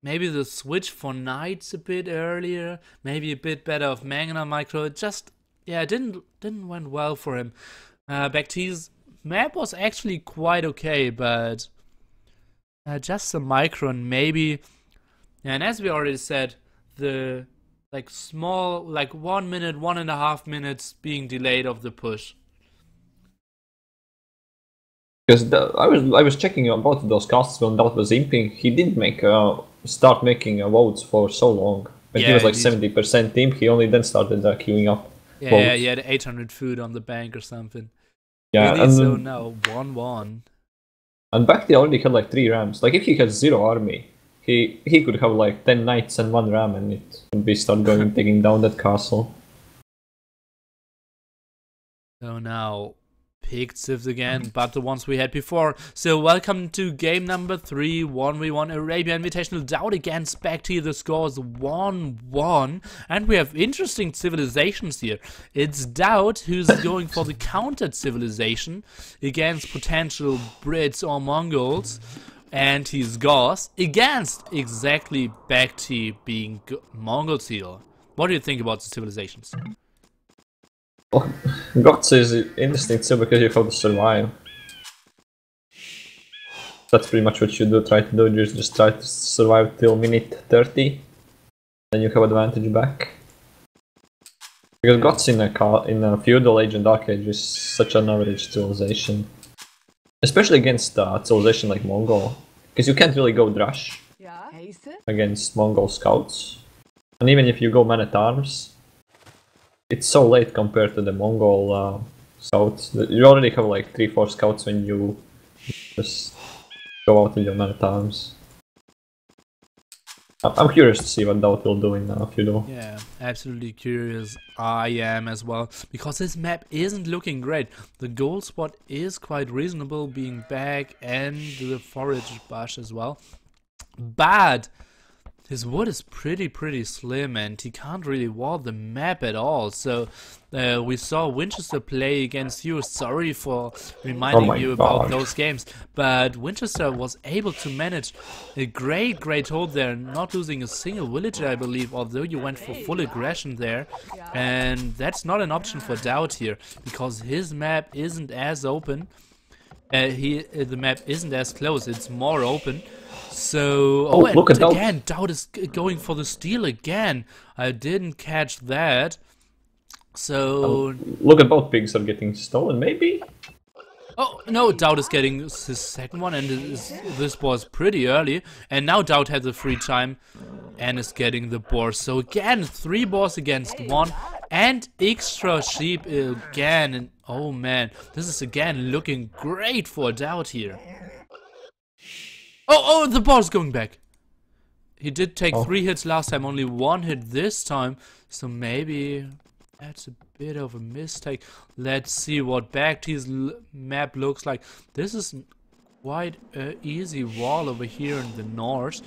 maybe the switch for knights a bit earlier, maybe a bit better of Mangana micro. It just, yeah, it didn't went well for him. BacT's map was actually quite okay, but just the micro and maybe, and as we already said, the like small, like 1 minute, 1.5 minutes being delayed of the push. Because I was checking about those casts when DauT was imping. He didn't start making votes for so long. When he was like 70% imp, he only then started queuing up. Yeah, votes. he had 800 food on the bank or something. Yeah, really, and so now 1-1. And BacT already had like 3 rams. Like if he had 0 army, he could have like 10 knights and 1 ram, and it would be start going taking down that castle. So now picked Civ again, but the ones we had before. So welcome to game number 3, 1v1 Arabia Invitational. DauT against BacT. The score is 1-1, and we have interesting civilizations here. It's DauT who's going for the countered civilization against potential Brits or Mongols, and he's Gauss against exactly BacT being Mongol seal. What do you think about the civilizations? Well, GOTS is interesting too because you have to survive. That's pretty much what you try to do. You just try to survive till minute 30, then you have advantage back. Because GOTS in a feudal age and dark age is such an average civilization, especially against civilization like Mongol, because you can't really go Drush against Mongol scouts, and even if you go man at arms, it's so late compared to the Mongol scouts. You already have like 3-4 scouts when you just go out with your man at arms. I'm curious to see what DauT will do in feudal. Yeah, absolutely curious. I am as well, because this map isn't looking great. The goal spot is quite reasonable, being back and the forage bush as well. But his wood is pretty slim, and he can't really wall the map at all. So we saw Winchester play against you. Sorry for reminding you about those games, but Winchester was able to manage a great hold there, not losing a single villager, I believe, although you went for full aggression there. And that's not an option for DauT here, because his map isn't as open. The map isn't as close, it's more open. So, and look at again, DauT is going for the steal again. I didn't catch that. So, look at both pigs are getting stolen, maybe? oh, no, DauT is getting his second one, and this was pretty early. And now DauT has the free time and is getting the boar. So again, 3 boars against 1 and extra sheep again. And oh man, this is again looking great for DauT here. Oh, the boar's going back. He did take 3 hits last time, only 1 hit this time. So maybe that's a bit of a mistake. Let's see what BacT's map looks like. This is quite an easy wall over here in the north.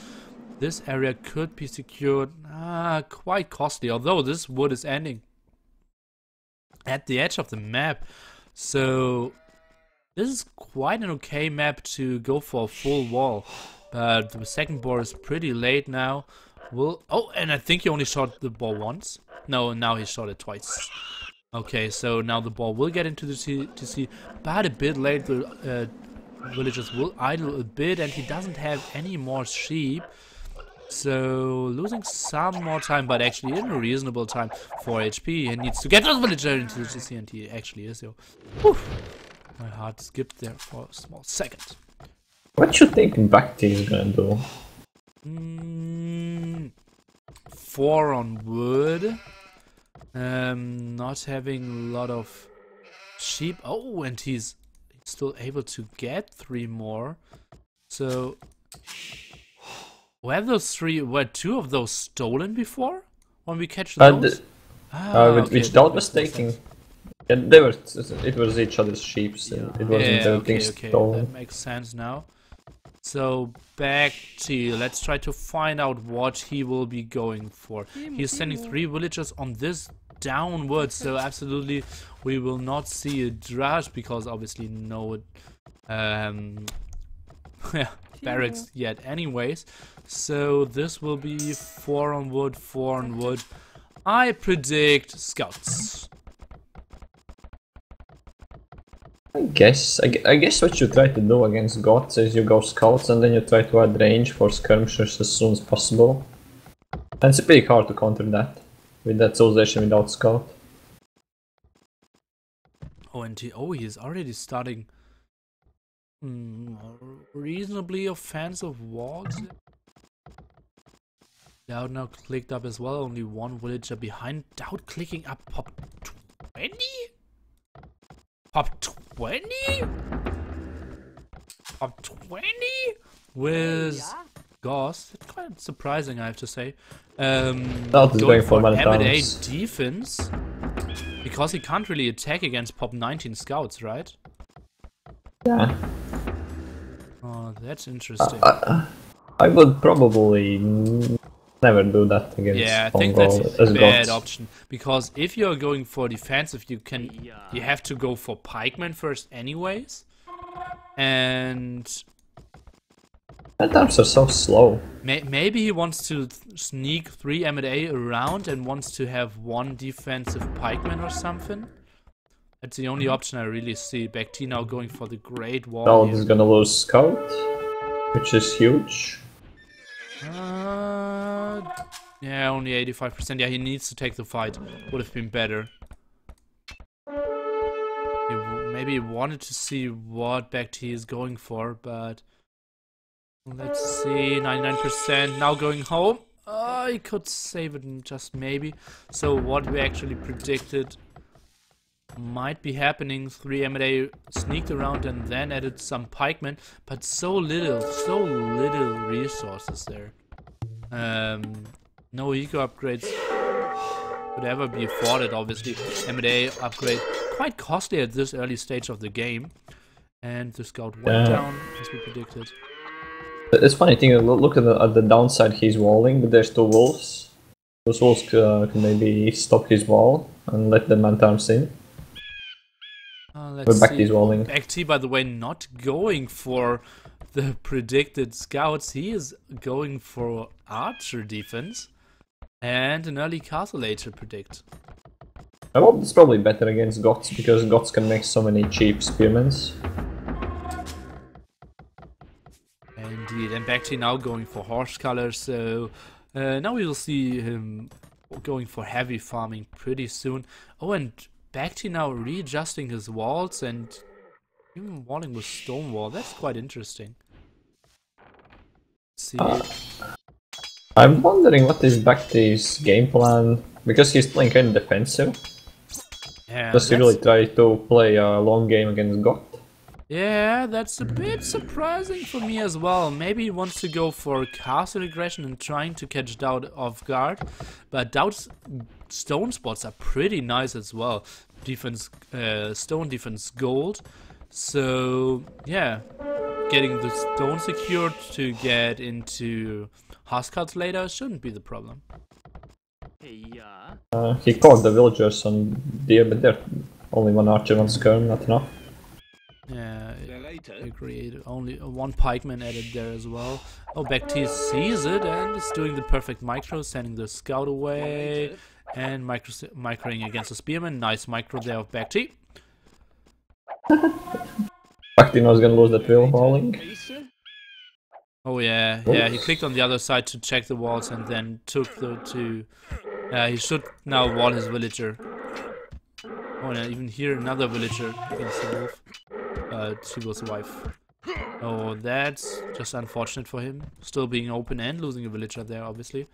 This area could be secured. Quite costly, although this wood is ending at the edge of the map. So this is quite an okay map to go for a full wall, but the second boar is pretty late now. And I think he only shot the ball once. No, now he shot it twice. Okay, so now the ball will get into the TC, but a bit late. The villagers will idle a bit, and he doesn't have any more sheep. So losing some more time, but actually in a reasonable time for HP. He needs to get those villagers into the TC, and he actually is. So, whew. My heart skipped there for a small second. What do you think BacT is gonna do? 4 on wood. Not having a lot of sheep. Oh, and he's still able to get 3 more. So, were 2 of those stolen before? When we catch those? Which DauT was taking. Yeah, it was each other's sheep, so it wasn't anything stolen. That makes sense now. So BacT, let's try to find out what he will be going for. He's sending 3 villagers on this downwards, so absolutely we will not see a Drush, because obviously no yeah, barracks yet anyways. So this will be 4 on wood, 4 on wood. I predict scouts. I guess what you try to do against gods is you go scouts and then you try to add range for skirmishers as soon as possible. And it's pretty hard to counter that with that civilization without scout. Oh, and he is already starting reasonably offensive walls. DauT now clicked up as well, only one villager behind. DauT clicking up pop 20? Pop 20? Pop 20? With Gauss. It's quite surprising, I have to say. Going for M&A defense. Because he can't really attack against pop 19 scouts, right? Yeah. Oh, that's interesting. I would probably never do that against. Yeah, I think that's a bad option, because if you're going for defensive, you have to go for pikemen first, anyways, and attempts are so slow. Maybe he wants to sneak 3 M&A around and wants to have 1 defensive pikeman or something. That's the only option I really see. BacT now going for the Great Wall. DauT is gonna lose scout, which is huge. Yeah, only 85%. Yeah, he needs to take the fight. Would have been better. Maybe he wanted to see what BacT is going for, but let's see. 99% now going home. He could save it just maybe. So what we actually predicted might be happening. 3 M&A sneaked around and then added some pikemen, but so little resources there. No eco upgrades could ever be afforded, obviously. M&A upgrade quite costly at this early stage of the game. And the scout went down, as we predicted. It's funny thing, look at the downside, he's walling, but there's 2 wolves. Those wolves can maybe stop his wall and let the man-arms in. Let's but see. BacT walling. BacT, by the way, not going for the predicted scouts. He is going for archer defense and an early castle later predict. Well, it's probably better against gods, because gods can make so many cheap spearmen. Indeed, and BacT now going for horse colors, so now we will see him going for heavy farming pretty soon. Oh, and BacT now readjusting his walls and even walling with stone wall. That's quite interesting. Let's see. I'm wondering what is BacT's game plan, because he's playing kind of defensive. Yeah, does he really try to play a long game against God? Yeah, that's a bit surprising for me as well. Maybe he wants to go for castle aggression and trying to catch DauT off guard. But DauT's stone spots are pretty nice as well. Defense, stone defense gold. So, yeah. Getting the stone secured to get into housecards later shouldn't be the problem. He caught the villagers on deer, but they're only 1 archer, 1 skirm, not enough. Yeah, agreed. Only 1 pikeman added there as well. Oh, BacT sees it and is doing the perfect micro, sending the scout away and microing against the spearman. Nice micro there of BacT. BacT knows gonna lose that wheel walling. Oh yeah, yeah. He clicked on the other side to check the walls and then took the 2. He should now wall his villager. Oh, and I even hear another villager against the wolf. Tibo's wife. Oh, that's just unfortunate for him. Still being open and losing a villager there, obviously.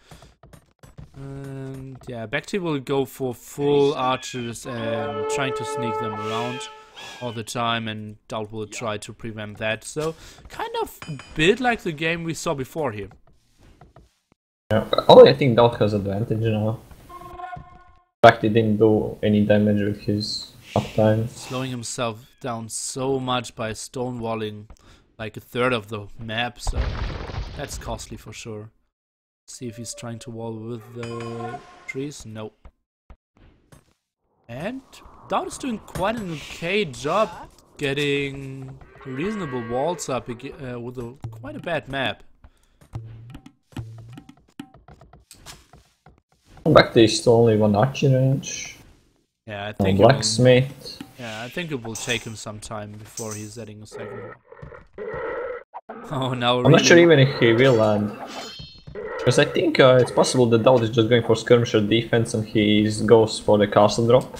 And yeah, BacT will go for full archers and trying to sneak them around all the time, and DauT will try to prevent that. So, kind of a bit like the game we saw before here. Yeah. Oh, I think DauT has advantage now. BacT didn't do any damage with his uptime. Slowing himself down so much by stonewalling like 1/3 of the map, so that's costly for sure. See if he's trying to wall with the trees. Nope. And DauT is doing quite an okay job getting reasonable walls up with quite a bad map. BacT is still only one archer range. Yeah, I No think blacksmith. yeah, I think it will take him some time before he's adding a second one. Oh, now I'm not sure even if he will add. Because I think it's possible that DauT is just going for skirmisher defense and he goes for the castle drop.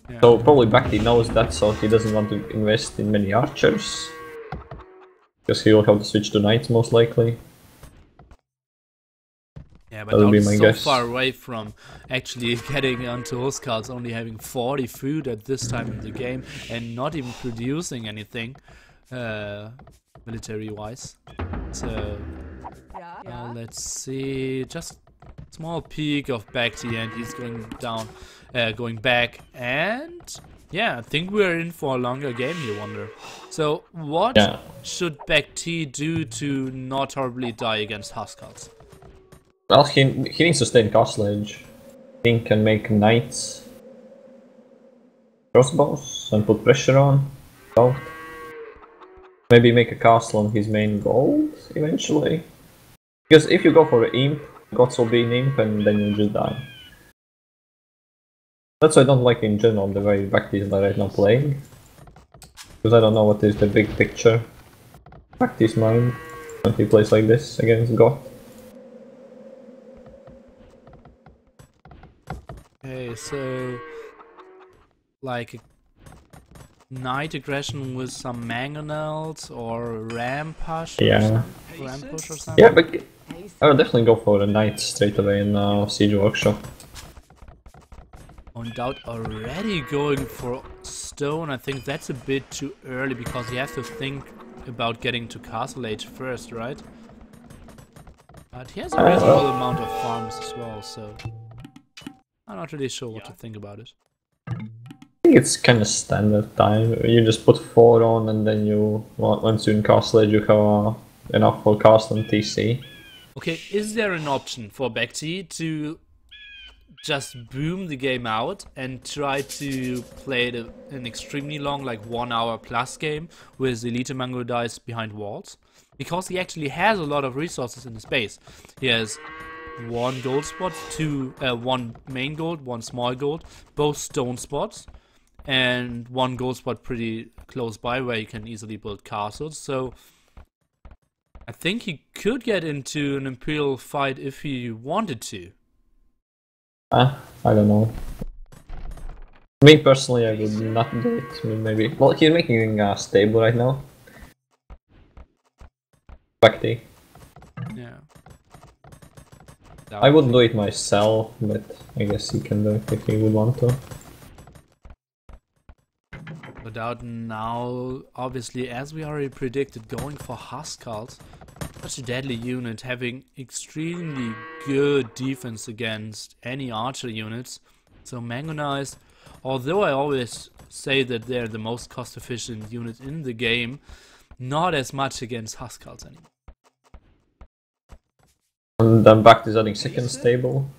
Yeah. So probably BacT knows that, so he doesn't want to invest in many archers. Because he will have to switch to knights most likely. Yeah, but That'll be DauT my is so guess. far away from actually getting onto Huskarls, only having 40 food at this time in the game and not even producing anything military-wise. So let's see, just small peek of BacT and he's going down, going back, and yeah, I think we're in for a longer game here, Wonder. So what should BacT do to not horribly die against Huskarls? Well, he needs to stay in castle edge. He can make knights, crossbows, and put pressure on. DauT. Maybe make a castle on his main gold eventually. Because if you go for an imp, gods will be an imp and then you just die. That's why I don't like in general the way BacT is right now playing. Because I don't know what is the big picture. BacT's mind when he plays like this against God. Okay, so like a knight aggression with some mangonels or ram push or something? Yeah, but I would definitely go for a knight straight away in Siege Workshop. On DauT already going for stone, I think that's a bit too early because you have to think about getting to castle age first, right? But he has a reasonable amount of farms as well, so I'm not really sure what to think about it. I think it's kind of standard time. You just put 4 on and then you, once you're in castle age, you have enough for castle and TC. Okay, is there an option for BacT to just boom the game out and try to play an extremely long, like 1 hour plus game with Elite Mango dice behind walls? Because he actually has a lot of resources in his base. He has 1 gold spot, 1 main gold, 1 small gold, both stone spots, and 1 gold spot pretty close by where you can easily build castles. So I think he could get into an Imperial fight if he wanted to. I don't know. Me personally, I would not do it. Maybe. Well, he's making a stable right now. BacT. Yeah. I wouldn't do it myself, but I guess he can do it if he would want to. Without now, obviously, as we already predicted, going for Huskarls, such a deadly unit, having extremely good defense against any archer units. So Mangonized, although I always say that they're the most cost-efficient unit in the game, not as much against Huskarls anymore. And then BacT is adding second stable.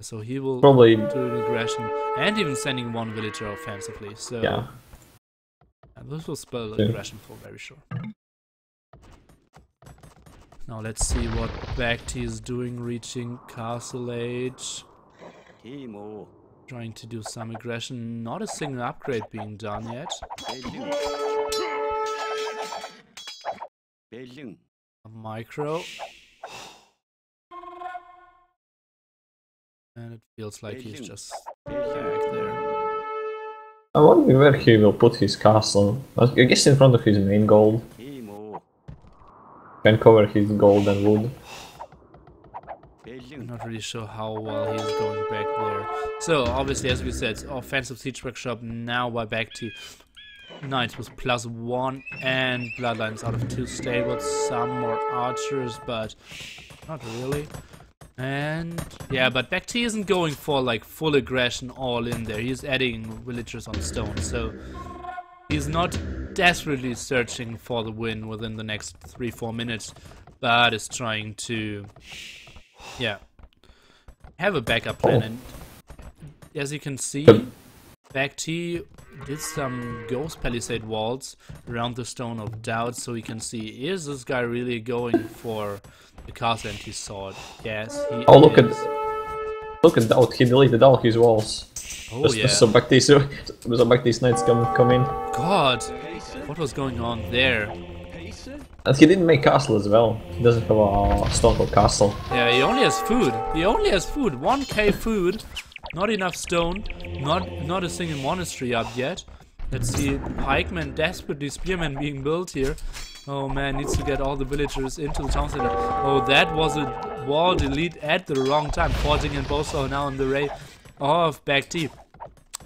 So he will probably do an aggression and even sending 1 villager offensively. So yeah. And this will spell aggression for very sure. Now let's see what BacT is doing, reaching castle age. Trying to do some aggression. Not a single upgrade being done yet. A micro. And it feels like he's just back there. I wonder where he will put his castle. I guess in front of his main gold. Can cover his gold and wood. I'm not really sure how well he's going back there. So obviously, as we said, offensive siege workshop now by BacT. Knights with +1 and bloodlines out of 2 stables. Some more archers, but not really. And yeah, but BacT isn't going for like full aggression all in there. He's adding villagers on stone, so he's not desperately searching for the win within the next 3-4 minutes, but is trying to, yeah, have a backup plan. And as you can see, BacT did some ghost palisade walls around the stone of DauT, so we can see, is this guy really going for the castle? And he saw it. Yes, he Oh, is. look at DauT. He deleted all his walls. Oh yeah. So BacT's knights come in. God, what was going on there? And he didn't make castle as well. He doesn't have a stone for castle. Yeah, he only has food. He only has food. 1k food. Not enough stone. Not a single monastery up yet. Let's see, pikemen, desperately spearmen being built here. Oh man, needs to get all the villagers into the town center. Oh, that was a wall delete at the wrong time. Forging and Bowsaw now in the ray of BacT.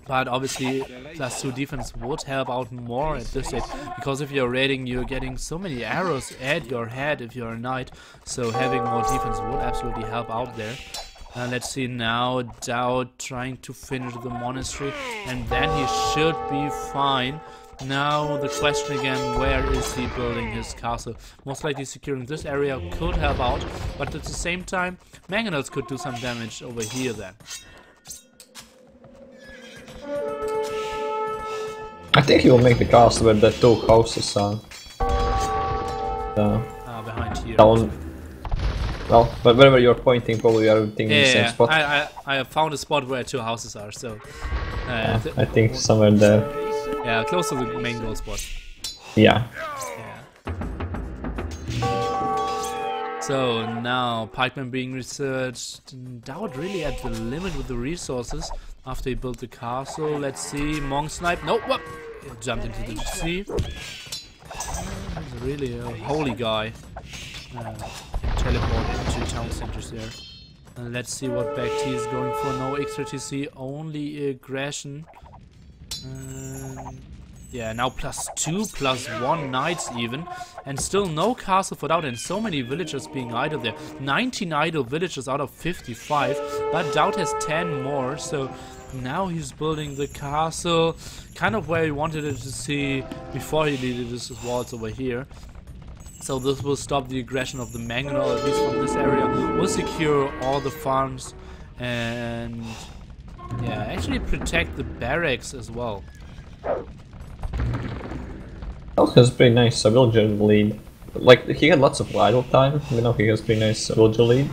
But obviously, +2 defense would help out more at this stage, because if you're raiding, you're getting so many arrows at your head if you're a knight. So having more defense would absolutely help out there. Let's see now, DauT trying to finish the monastery, and then he should be fine. Now the question again, where is he building his castle? Most likely securing this area could help out, but at the same time, mangonels could do some damage over here then. I think he will make the castle with the 2 houses Behind here. down. Well, but wherever you're pointing, probably you are thinking the same spot. I found a spot where 2 houses are, so... I think somewhere there. Yeah, close to the main goal spot. Yeah. So now, pikemen being researched. DauT really at the limit with the resources after he built the castle. Let's see, monk snipe. Nope, whoop! Jumped into the sea. He's really a holy guy. Teleport into town centers there. Let's see what BacT is going for. No extra TC, only aggression. Yeah, now +2, +1 knights even, and still no castle for DauT, and so many villagers being idle there. 19 idle villagers out of 55, but DauT has 10 more, so now he's building the castle, kind of where he wanted it to see before he needed his walls over here. So this will stop the aggression of the mangonel, at least from this area. Will secure all the farms, and yeah, actually protect the barracks as well. DauT has pretty nice villager lead. Like, he had lots of idle time, you know, he has pretty nice villager lead.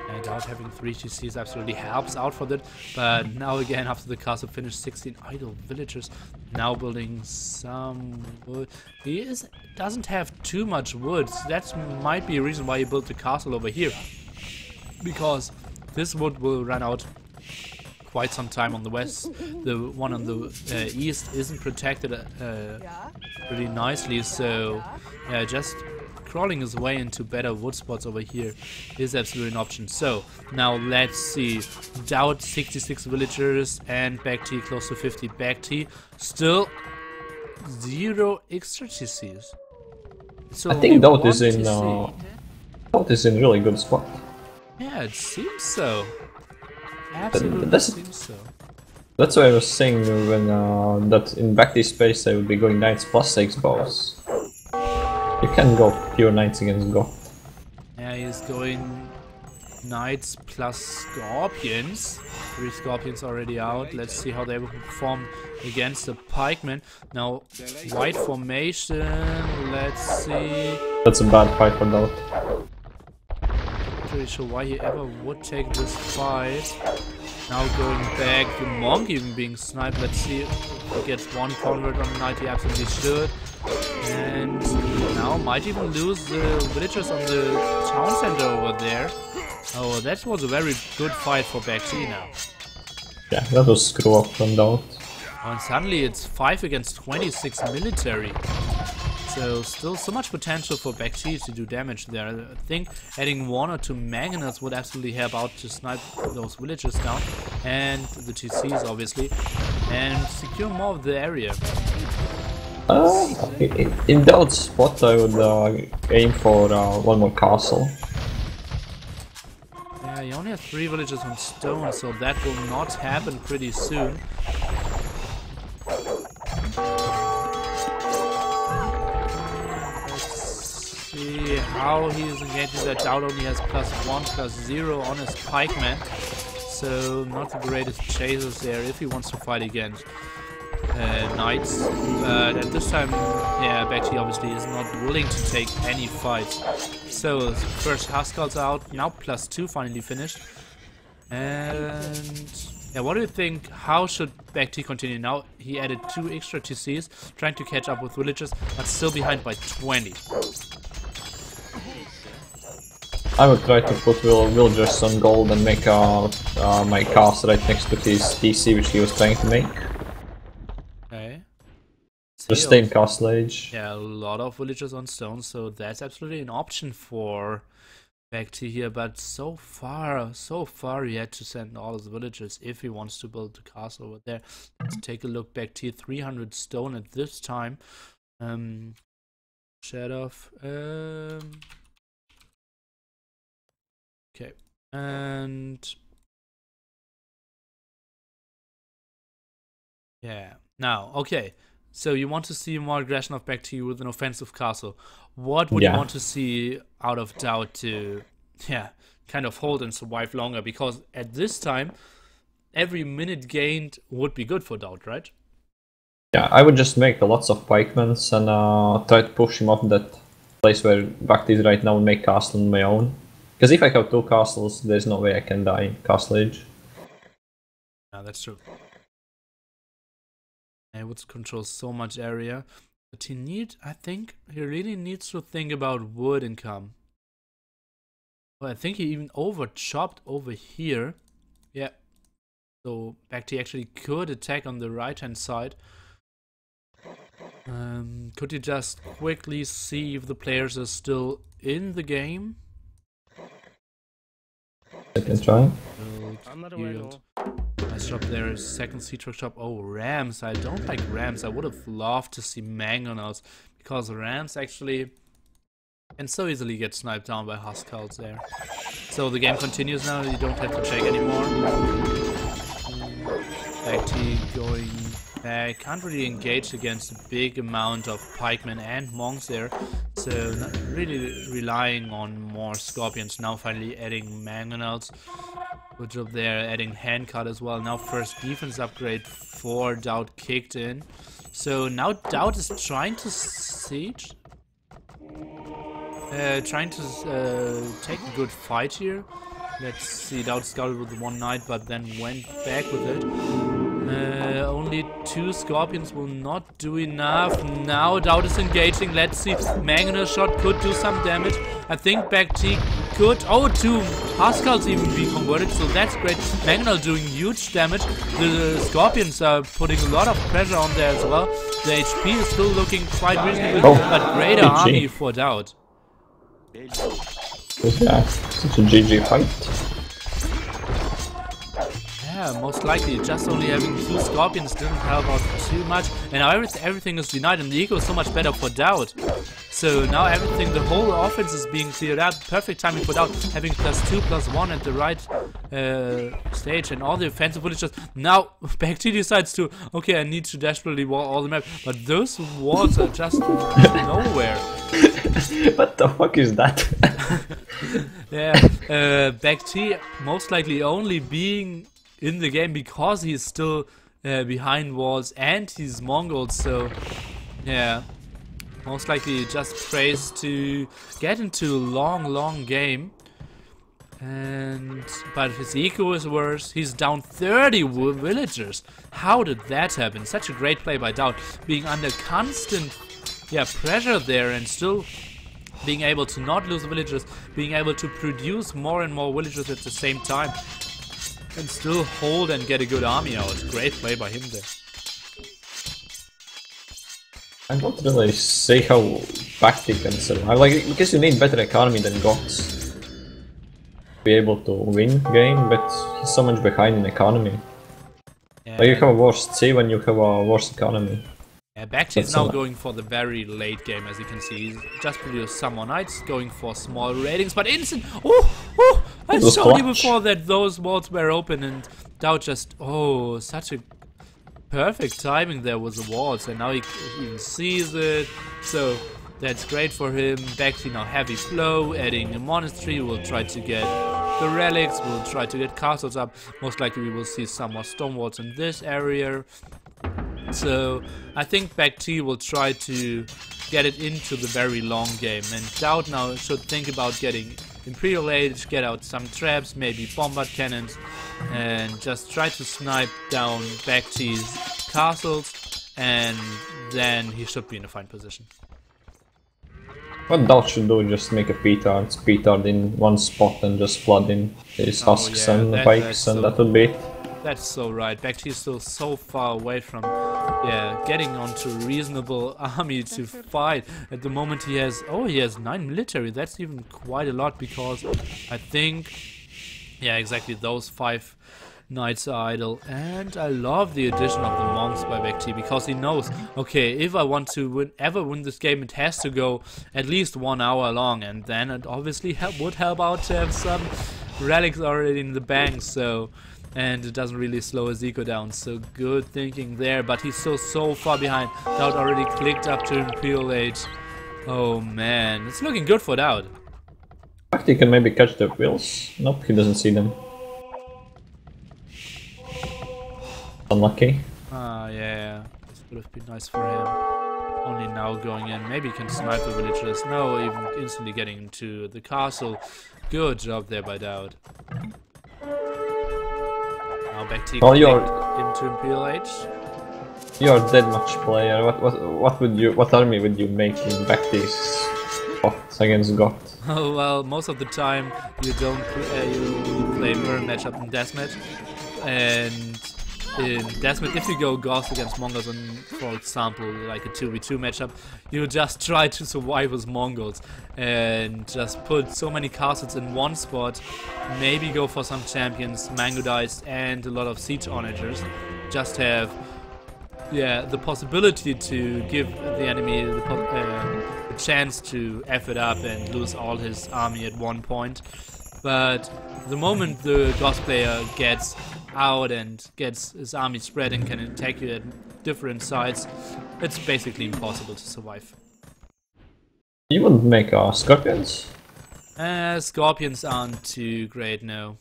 And DauT having 3 GCs absolutely helps out for that. But now again, after the castle finished, 16 idle villagers. Now building some wood. He doesn't have too much wood. That might be a reason why he built the castle over here. Because this wood will run out quite some time on the west. The one on the east isn't protected really nicely, so yeah, just crawling his way into better wood spots over here is absolutely an option. So now let's see, DauT 66 villagers and BacT close to 50. BacT still 0 extra TCs. So I think DauT is in really good spot. Yeah, it seems so. Absolutely seems so. That's why I was saying when that in BacT space I would be going knights +6 bows. You can go pure knights against Go. Yeah, he's going knights plus scorpions. 3 scorpions already out. Let's see how they will perform against the pikemen. Now, white formation. Let's see. That's a bad fight for DauT. Not really sure why he ever would take this fight. Now going back, the monk even being sniped. Let's see if he gets 1 convert on the knight. He absolutely should. And now might even lose the villagers on the town center over there. Oh, that was a very good fight for BacT now. Yeah, that was screw up from DauT. Oh, and suddenly it's 5 against 26 military. So still so much potential for BacT to do damage there. I think adding 1 or 2 mangonels would absolutely help out to snipe those villagers down. And the TCs obviously. And secure more of the area. In DauT's spot I would aim for 1 more castle. Yeah, you only have 3 villagers on stone, so that will not happen pretty soon. See how he is engaging that. DauT only has +1, +0 on his pikeman. so not the greatest chasers there if he wants to fight against Knights. But at this time, yeah, BacT obviously is not willing to take any fights. So first Huskarls out, now +2 finally finished. And yeah, what do you think? How should BacT continue now? He added 2 extra TCs, trying to catch up with villagers, but still behind by 20. I would try to put villagers on gold and make my castle right next to his TC, which he was trying to make. Okay. Just stay in castle age. Yeah, a lot of villagers on stone, so that's absolutely an option for BacT here. But so far he had to send all his villagers if he wants to build the castle over there. Let's take a look. BacT 300 stone at this time. Shadow. Okay, and yeah, now, okay, so you want to see more aggression of BacT with an offensive castle. What would you want to see out of DauT to, yeah, kind of hold and survive longer? Because at this time, every minute gained would be good for DauT, right? Yeah, I would just make lots of pikemans and try to push him off that place where BacT is right now and make castle on my own. Because if I have 2 castles, there's no way I can die in castle age. Yeah, that's true. He would control so much area. But I think he really needs to think about wood income. Well, I think he even over-chopped over here. Yeah. So BacT actually could attack on the right-hand side. Could you just quickly see if the players are still in the game? I can try. Nice job there. Second siege truck shop. Oh, rams. I don't like rams. I would have loved to see mangonels, because rams actually can so easily get sniped down by Huskarls there. So the game continues now. You don't have to check anymore. BacT going back. Can't really engage against a big amount of pikemen and monks there. So not really relying on more scorpions. Now finally adding mangonels. Good job there, adding handcut as well. Now first defense upgrade for DauT kicked in. So now DauT is trying to siege. Trying to take a good fight here. Let's see, DauT scouted with 1 knight, but then went back with it. Only 2 scorpions will not do enough. Now DauT is engaging. Let's see, mangonel shot could do some damage. I think BacT could. Oh, 2 Huskarls even be converted, so that's great. Mangonel doing huge damage. The scorpions are putting a lot of pressure on there as well. The HP is still looking quite reasonable, but greater army for DauT. Yeah, such a GG fight. Yeah, most likely. Just only having 2 scorpions didn't help out too much. And now everything is denied, and the eco is so much better for DauT. So now everything, the whole offense is being cleared out. Perfect timing for DauT, having +2, +1 at the right stage, and all the offensive villagers. Now BacT decides to, okay, I need to desperately wall all the map, but those walls are just nowhere. What the fuck is that? Yeah, BacT most likely only being in the game because he's still behind walls and he's Mongols, so yeah, most likely just prays to get into a long game. But his eco is worse. He's down 30 villagers. How did that happen? Such a great play by DauT, being under constant pressure there and still being able to not lose villagers, being able to produce more and more villagers at the same time, and still hold and get a good army out. Great play by him there. I don't really see how BacT can survive, like, because you need better economy than GOTS to be able to win game, but he's so much behind in economy. Yeah. Like, you have a worse C when you have a worse economy. Yeah, BacT is now going for the very late game, as you can see. He's just produced some more knights, going for small ratings, but instant. Oh! I showed you before that those walls were open, and DauT just, such a perfect timing there with the walls, and now he even sees it. So that's great for him. BacT now heavy flow, adding a monastery. Will try to get the relics. We'll try to get castles up. Most likely we will see some more stone walls in this area. So I think BacT will try to get it into the very long game, and DauT now should think about getting Imperial Age, get out some traps, maybe bombard cannons, and just try to snipe down BacT's castles, and then he should be in a fine position. What DauT should do is just make a petard in one spot and just flood in his husks and pikes, and that would be it. That's so right. BacT is still so far away from getting onto a reasonable army to fight. At the moment he has 9 military. That's even quite a lot, because I think exactly those 5 knights are idle. And I love the addition of the monks by BacT, because he knows, okay, if I want to ever win this game, it has to go at least 1 hour long, and then it obviously would help out to have some relics already in the bank. And it doesn't really slow his eco down, so good thinking there, but he's still so far behind. DauT already clicked up to Imperial Age. Oh man, it's looking good for DauT. He can maybe catch the wheels. Nope, he doesn't see them. Unlucky. Yeah, this would have been nice for him. Only now going in, maybe he can snipe the villagers. No, even instantly getting into the castle. Good job there by DauT. Now BacT into Imperial Age. You're a dead match player. What army would you make in BacT's spots against GOT? Oh well, most of the time you don't you play mirror matchup in deathmatch, and in deathmatch if you go GOT against Mongols, and for example like a 2v2 matchup, you just try to survive with Mongols and just put so many castles in one spot, maybe go for some champions, mango dice and a lot of siege onagers, just have the possibility to give the enemy the chance to F it up and lose all his army at one point. But the moment the GOT player gets out and gets his army spread and can attack you at different sides, it's basically impossible to survive. You wouldn't make scorpions? Scorpions aren't too great, no.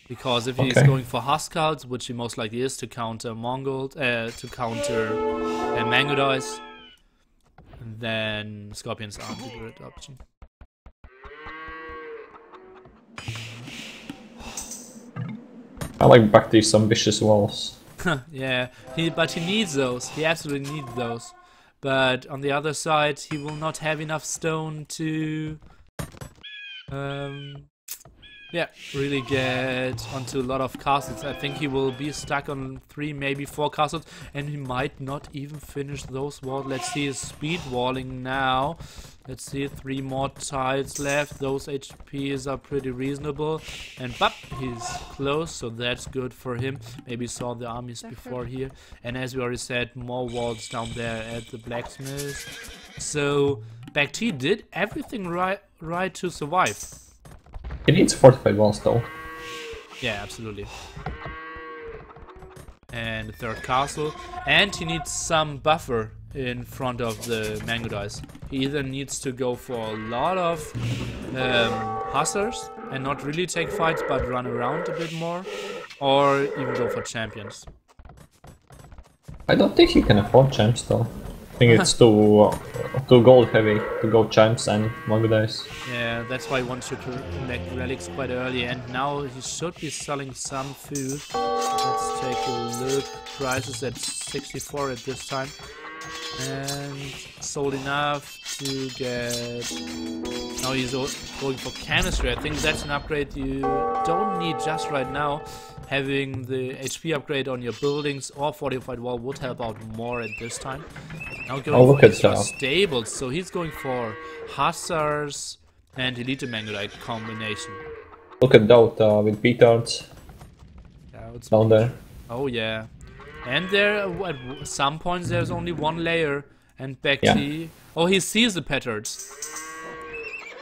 Because if he's going for Huskarls, which he most likely is to counter Mongols, to counter Mango Dice, then Scorpions aren't a good option. I like BacT's ambitious walls. Yeah, but he needs those. He absolutely needs those. But on the other side, he will not have enough stone to really get onto a lot of castles. I think he will be stuck on 3, maybe 4 castles, and he might not even finish those walls. Let's see his speed walling now. Let's see, 3 more tiles left. Those HPs are pretty reasonable, and bop, he's close, so that's good for him. Maybe saw the armies before here, and as we already said, more walls down there at the blacksmith. So BacT did everything right to survive. He needs fortified walls though. Yeah, absolutely. And the 3rd castle. And he needs some buffer in front of the mango dice. He either needs to go for a lot of hussars and not really take fights but run around a bit more, or even go for champions. I don't think he can afford champs though. I think it's too gold heavy to go champs and mango dice. Yeah, that's why he wants to collect relics quite early, and now he should be selling some food. Let's take a look. Prices at 64 at this time. And sold enough to get... Now he's going for chemistry. I think that's an upgrade you don't need just right now. Having the HP upgrade on your buildings or fortified wall would help out more at this time. Now going for extra stables, so he's going for hussars and elite Mangolite combination. Look at DauT with petards down there. Oh yeah. And there, at some points, there's only 1 layer, and BacT... Oh, he sees the petards.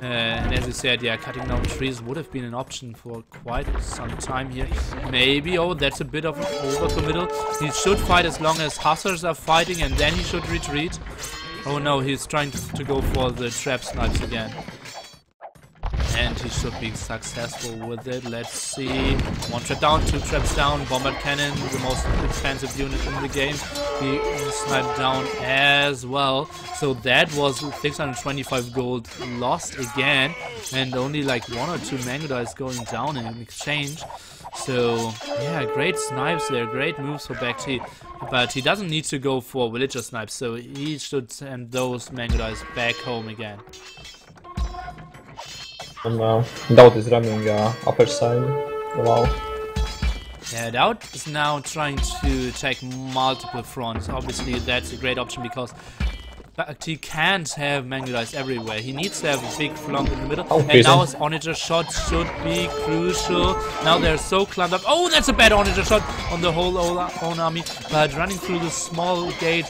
And as you said, yeah, cutting down trees would have been an option for quite some time here. Maybe, oh, that's a bit of an overcommittal. He should fight as long as hussars are fighting, and then he should retreat. Oh no, he's trying to go for the trap snipes again. And he should be successful with it. Let's see. 1 trap down, 2 traps down. Bombard cannon, the most expensive unit in the game. He sniped down as well. So that was 625 gold lost again. And only like 1 or 2 mango dice going down in exchange. So yeah, great snipes there. Great moves for BacT. But he doesn't need to go for villager snipes. So he should send those mango dice back home again. And DauT is running upper side. Wow. Yeah, DauT is now trying to take multiple fronts. Obviously, that's a great option because BacT can't have mango dice everywhere. He needs to have a big flump in the middle. Oh, and now his Onager shot should be crucial. Now they're so clumped up. Oh, that's a bad Onager shot on the whole own army. But running through the small gate.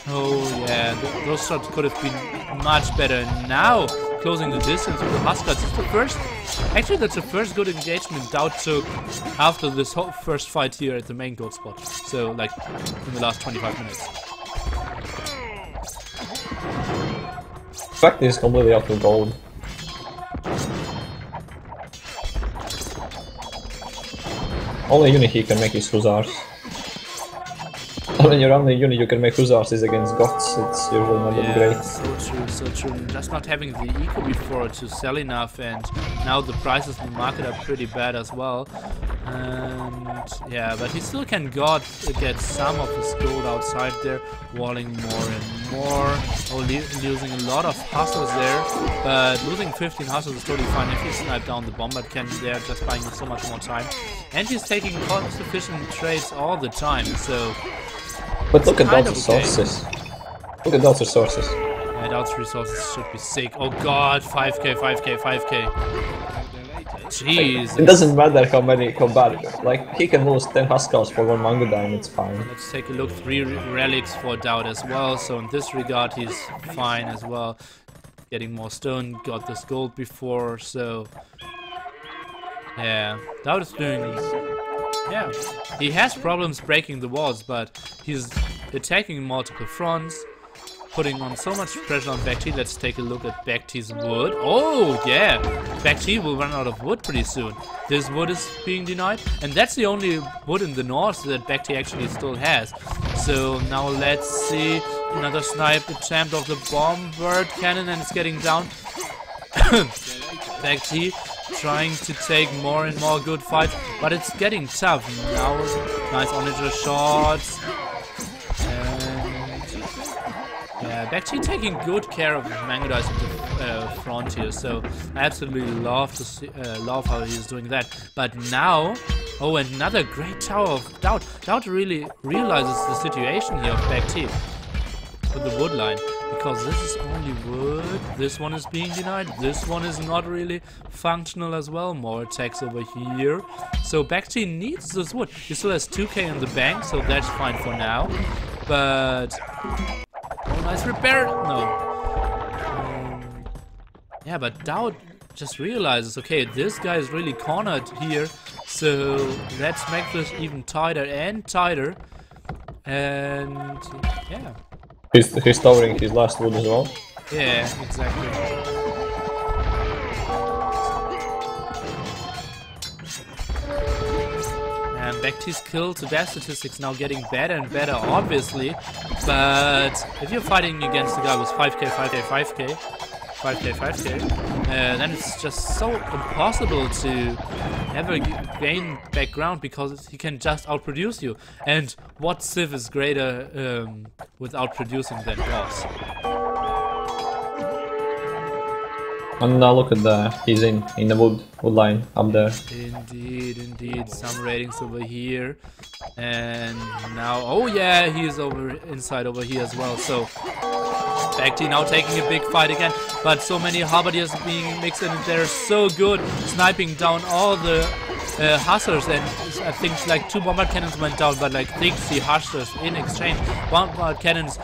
Oh, yeah, those shots could have been much better. Now, closing the distance with the Huskers. It's the first, actually that's the first good engagement DauT took after this whole first fight here at the main gold spot. So like in the last 25 minutes. BacT is completely out of gold. Only unit he can make is hussars. When your only unit you can make hussars is against goths, it's usually not that great. So true, so true. Just not having the eco before to sell enough, and now the prices in the market are pretty bad as well. And yeah, but he still can get some of his gold outside there, walling more and more. Losing a lot of hustles there, but losing 15 hustles is totally fine if he sniped down the bombard cannon there, just buying so much more time. And he's taking cost-efficient trades all the time, so... But look at DauT's resources. Look at DauT's resources. Yeah, DauT's resources should be sick. Oh god, 5k, 5k, 5k. Jeez. It doesn't matter how bad. Like, he can lose 10 Huskars for 1 mango dime, it's fine. Let's take a look. 3 relics for DauT as well. So in this regard, he's fine as well. Getting more stone, got this gold before, so... Yeah, DauT is doing... Yeah, he has problems breaking the walls, but he's attacking multiple fronts, putting on so much pressure on BacT. Let's take a look at BacT's wood. Oh, yeah, BacT will run out of wood pretty soon. This wood is being denied, and that's the only wood in the north that BacT actually still has. So now let's see, another snipe attempt of the bombard cannon, and it's getting down. BacT trying to take more and more good fights, but it's getting tough now. Nice Onager shots. And yeah, BacT taking good care of mango dice in the front here, so I absolutely love to see, love how he's doing that. But now, oh, another great tower of DauT. DauT really realizes the situation here of BacT with the wood line, because this is only wood, this one is being denied, this one is not really functional as well, more attacks over here. So BacT needs this wood. He still has 2k in the bank, so that's fine for now. But... oh, nice repair! No. Yeah, but DauT just realizes, okay, this guy is really cornered here, so let's make this even tighter and tighter. And... yeah. He's towering his last wood as well. Yeah, exactly. And BacT's kill to death statistics now getting better and better, obviously. But if you're fighting against a guy with 5k, 5k, 5k, 5k, 5k, then it's just so impossible to ever gain back ground because he can just outproduce you. And what civ is greater with outproducing than boss? And now look at he's in the wood line up there. Indeed, indeed, some ratings over here. And now, oh yeah, he's inside over here as well, so BacT now taking a big fight again, but so many halberdiers being mixed in, and they're so good, sniping down all the hussars, and I think like 2 bombard cannons went down, but like 60 hussars in exchange. Bombard cannons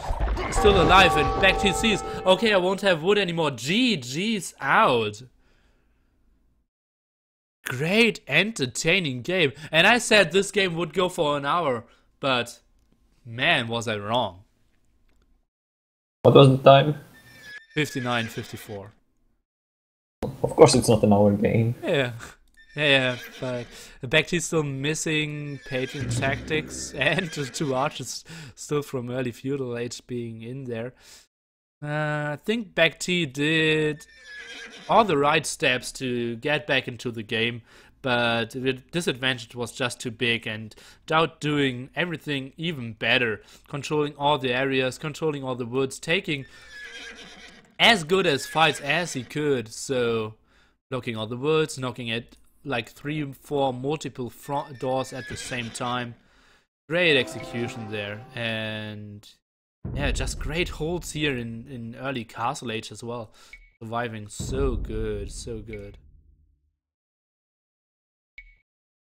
still alive, and BacT sees, okay, I won't have wood anymore. GG's out. Great, entertaining game. And I said this game would go for an hour, but man, was I wrong. What was the time? 59:54. Of course it's not an hour game. Yeah, but BacT's still missing patron tactics and two archers still from early feudal age being in there. I think BacT did all the right steps to get back into the game, but the disadvantage was just too big, and DauT doing everything even better, controlling all the areas, controlling all the woods, taking as good as fights as he could, so blocking all the woods, knocking at like 3-4 multiple front doors at the same time. Great execution there, and yeah, just great holds here in early Castle Age as well. Surviving so good, so good.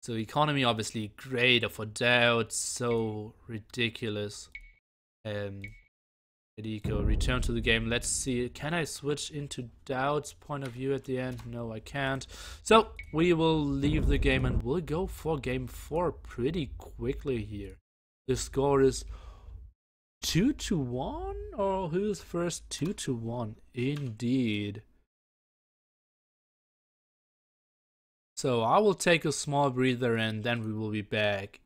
So economy obviously great for DauT, so ridiculous. Eco, return to the game. Let's see, can I switch into DauT's point of view at the end? No, I can't. So we will leave the game and we'll go for game 4 pretty quickly here. The score is 2-1, or who's first? 2-1 indeed. So I will take a small breather and then we will be back.